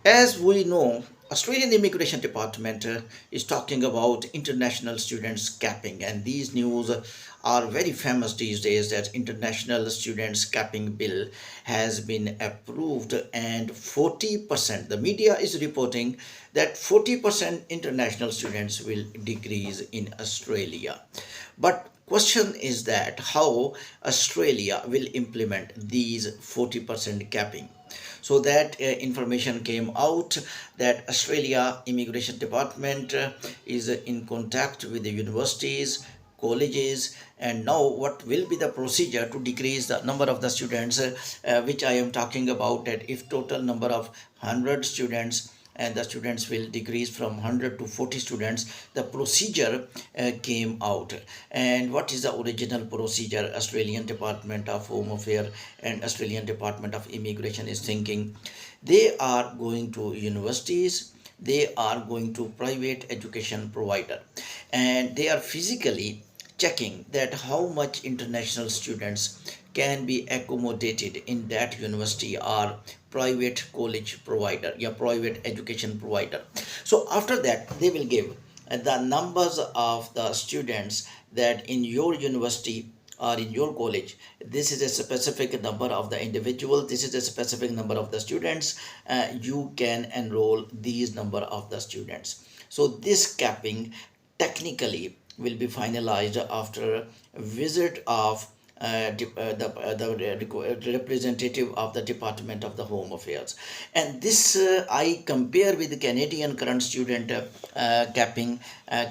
As we know, Australian Immigration Department is talking about international students capping, and these news are very famous these days. That international students capping bill has been approved, and 40%. The media is reporting that 40% international students will decrease in Australia. But question is that how Australia will implement these 40% capping. So that information came out that Australia Immigration Department is in contact with the universities, colleges, and now what will be the procedure to decrease the number of the students, which I am talking about, that if total number of 100 students and the students will decrease from 100 to 40 students, the procedure came out. And what is the original procedure Australian Department of Home Affairs and Australian Department of Immigration is thinking? They are going to universities, they are going to private education provider, and they are physically checking that how much international students can be accommodated in that university or private college provider, yeah, private education provider. So after that they will give the numbers of the students that in your university or in your college, this is a specific number of the individual, this is a specific number of the students, you can enroll these number of the students. So this capping technically will be finalized after a visit of the representative of the Department of the Home Affairs. And this I compare with the Canadian current student capping.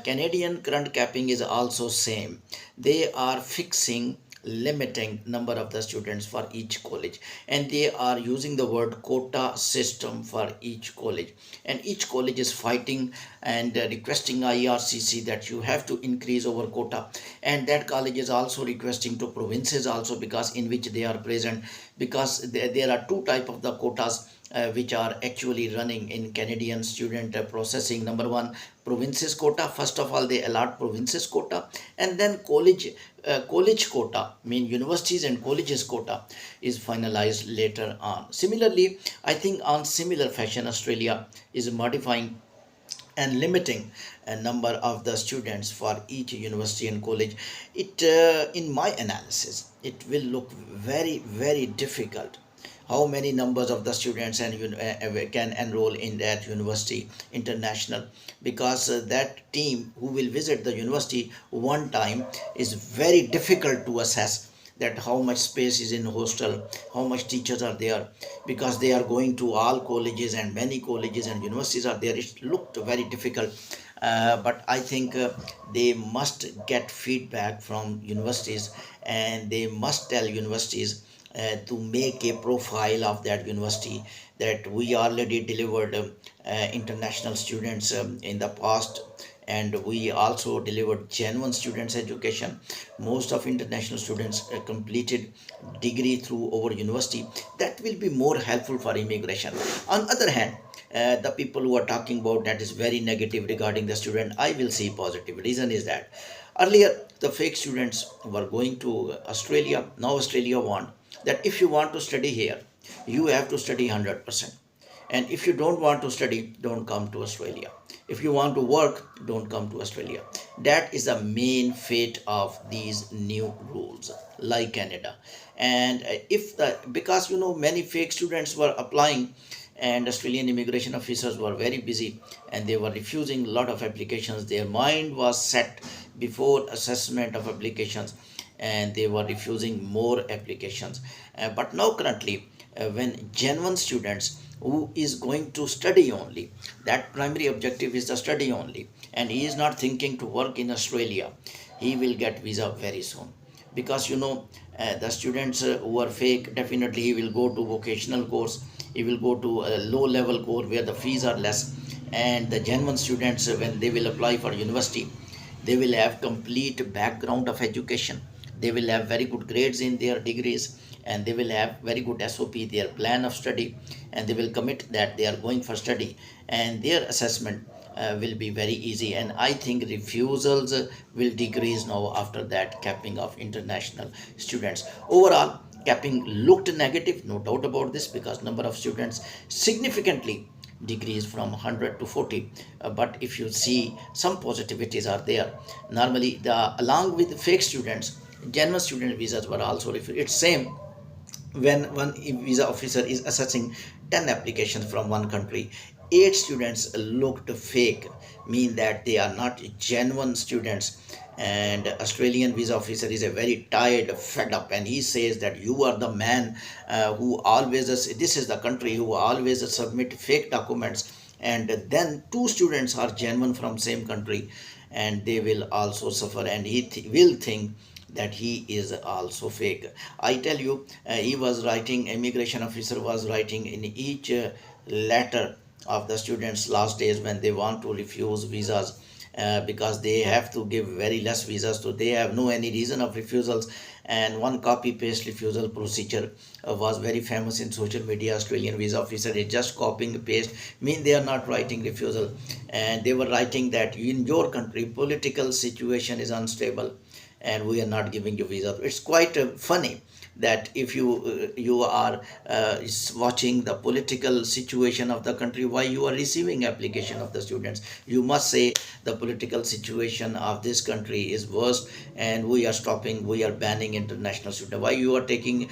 Canadian current capping is also same. They are fixing limiting number of the students for each college, and they are using the word quota system for each college, and each college is fighting and requesting IRCC that you have to increase our quota, and that college is also requesting to provinces also, because in which they are present, because there are two type of the quotas which are actually running in Canadian student processing. Number one, provinces quota. First of all, they allot provinces quota, and then college quota, mean universities and colleges quota, is finalized later on. Similarly, I think on similar fashion, Australia is modifying and limiting a number of the students for each university and college. It in my analysis, it will look very difficult how many numbers of the students and can enroll in that university international, because that team who will visit the university one time is very difficult to assess that how much space is in hostel, how much teachers are there, because they are going to all colleges and many colleges and universities are there. It looked very difficult, but I think they must get feedback from universities, and they must tell universities to make a profile of that university, that we already delivered international students in the past, and we also delivered genuine students education. Most of international students completed degree through our university. That will be more helpful for immigration. On other hand, the people who are talking about that is very negative regarding the student, I will see positive. Reason is that earlier the fake students were going to Australia. Now Australia want that if you want to study here, you have to study 100%, and if you don't want to study, don't come to Australia. If you want to work, don't come to Australia. That is the main fate of these new rules, like Canada. And if the because many fake students were applying, and Australian immigration officers were very busy, and they were refusing a lot of applications. Their mind was set before assessment of applications, and they were refusing more applications. But now currently, when genuine students who is going to study only, that primary objective is the study only, and he is not thinking to work in Australia, he will get visa very soon. Because the students who are fake, definitely he will go to vocational course, he will go to a low level course where the fees are less. And the genuine students, when they will apply for university, they will have complete background of education, they will have very good grades in their degrees, and they will have very good SOP, their plan of study, and they will commit that they are going for study, and their assessment will be very easy. And I think refusals will decrease now after that capping of international students. Overall, capping looked negative, no doubt about this, because number of students significantly decreased from 100 to 40. But if you see, some positivities are there. Normally, along with fake students, genuine student visas were also refused. It's same when one visa officer is assessing 10 applications from one country, 8 students looked fake, mean that they are not genuine students. And Australian visa officer is a very tired, fed up, and he says that you are the man who always, this is the country who always submit fake documents, and then 2 students are genuine from same country, and they will also suffer, and he will think that he is also fake. I tell you, he was writing, immigration officer was writing in each letter of the students last days when they want to refuse visas, because they have to give very less visas, so they have no any reason of refusals. And one copy paste refusal procedure was very famous in social media. Australian visa officer is just copying paste, mean they are not writing refusal, and they were writing that in your country political situation is unstable and we are not giving you visa. It's quite funny that if you are watching the political situation of the country, why you are receiving application of the students? You must say the political situation of this country is worst and we are stopping, we are banning international students. Why you are taking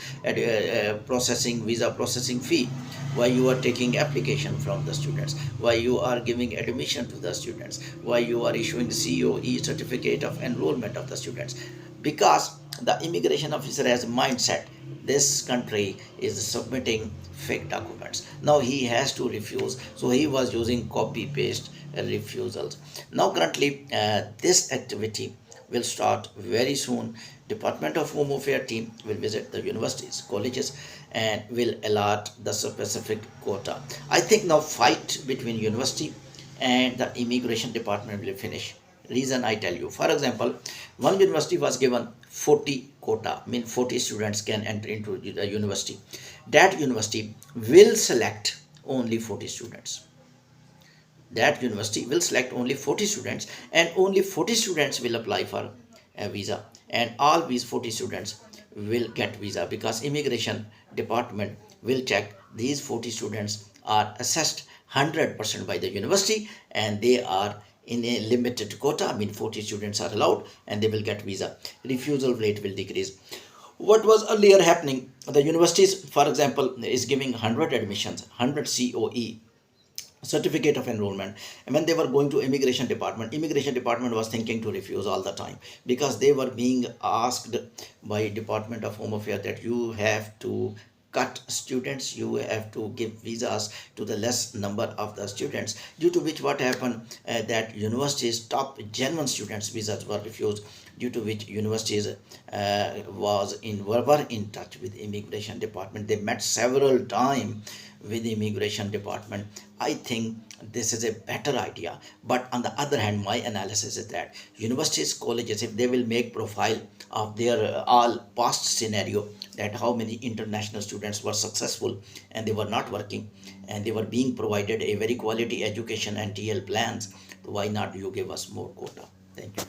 processing visa processing fee? Why you are taking application from the students? Why you are giving admission to the students? Why you are issuing COE, certificate of enrollment of the students? Because the immigration officer has a mindset, this country is submitting fake documents, now he has to refuse, so he was using copy paste refusals. Now currently this activity will start very soon. Department of Home Affairs team will visit the universities, colleges, and will allot the specific quota. I think now fight between university and the immigration department will finish. Reason I tell you, for example, one university was given 40 quota, mean 40 students can enter into the university. That university will select only 40 students. That university will select only 40 students, and only 40 students will apply for a visa, and all these 40 students will get visa, because immigration department will check these 40 students are assessed 100% by the university and they are in a limited quota, I mean 40 students are allowed and they will get visa. Refusal rate will decrease. What was earlier happening, the universities, for example, is giving 100 admissions, 100 COE, certificate of enrollment, and when they were going to immigration department was thinking to refuse all the time, because they were being asked by Department of Home Affairs that you have to cut students, you have to give visas to the less number of the students, due to which what happened, that universities top genuine students visas were refused, due to which universities were in touch with immigration department. They met several times with the immigration department. I think this is a better idea, but on the other hand, my analysis is that universities, colleges, if they will make profile of their all past scenario, that how many international students were successful and they were not working and they were being provided a very quality education and TL plans, why not you give us more quota? Thank you.